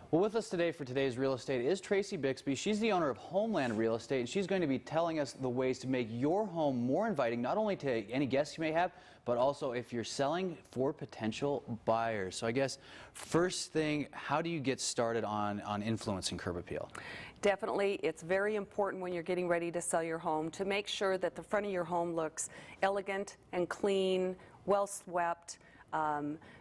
Well, with us today for today's real estate is Tracy Bixby. She's the owner of Homeland Real Estate, and she's going to be telling us the ways to make your home more inviting, not only to any guests you may have, but also if you're selling for potential buyers. So I guess first thing, how do you get started on influencing curb appeal? Definitely, it's very important when you're getting ready to sell your home to make sure that the front of your home looks elegant and clean, well swept,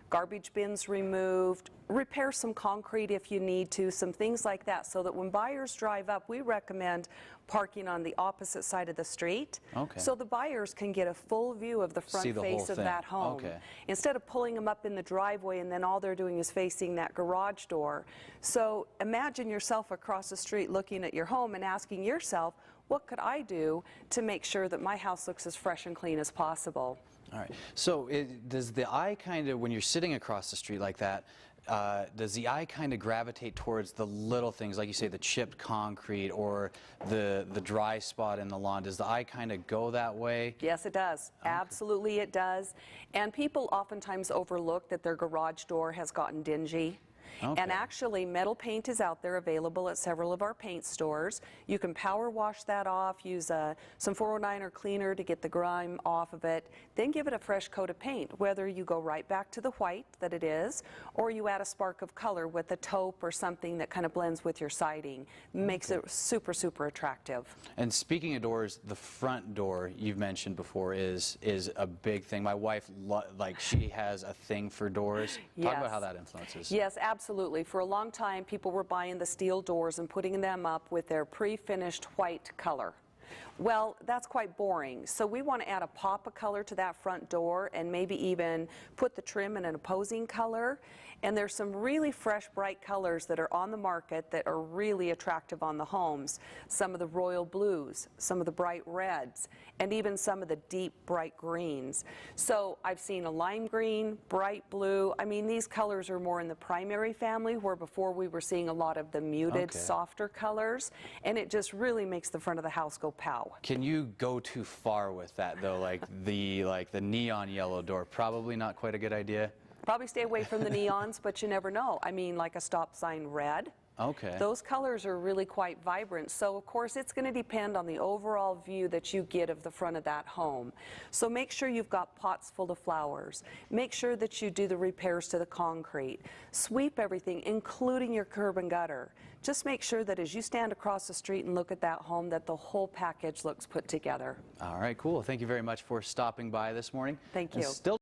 garbage bins removed, repair some concrete if you need to, some things like that, so that when buyers drive up, we recommend parking on the opposite side of the street, so the buyers can get a full view of the front face of that home. Instead of pulling them up in the driveway and then all they're doing is facing that garage door. So imagine yourself across the street looking at your home and asking yourself, what could I do to make sure that my house looks as fresh and clean as possible? All right. So does the eye kind of, when you're sitting across the street like that, does the eye kind of gravitate towards the little things, like you say, the chipped concrete or the dry spot in the lawn? Does the eye kind of go that way? Yes, it does. Absolutely, it does. And people oftentimes overlook that their garage door has gotten dingy. And actually, metal paint is out there available at several of our paint stores. You can power wash that off, use some 409er cleaner to get the grime off of it, then give it a fresh coat of paint, whether you go right back to the white that it is, or you add a spark of color with a taupe or something that kind of blends with your siding. Makes it super, super attractive. And speaking of doors, the front door you've mentioned before is a big thing. My wife, she has a thing for doors. Talk about how that influences. Yes, absolutely. For a long time, people were buying the steel doors and putting them up with their pre-finished white color. Well, that's quite boring. So we want to add a pop of color to that front door and maybe even put the trim in an opposing color. And there's some really fresh, bright colors that are on the market that are really attractive on the homes. Some of the royal blues, some of the bright reds, and even some of the deep, bright greens. So I've seen a lime green, bright blue. I mean, these colors are more in the primary family, where before we were seeing a lot of the muted, softer colors. And it just really makes the front of the house go pow. Can you go too far with that though? Like the neon yellow door, probably not quite a good idea. Probably stay away from the neons, but you never know. I mean, like a stop sign red. Those colors are really quite vibrant. So of course it's going to depend on the overall view that you get of the front of that home. So make sure you've got pots full of flowers. Make sure that you do the repairs to the concrete. Sweep everything, including your curb and gutter. Just make sure that as you stand across the street and look at that home, that the whole package looks put together. All right, cool. Thank you very much for stopping by this morning. Thank you.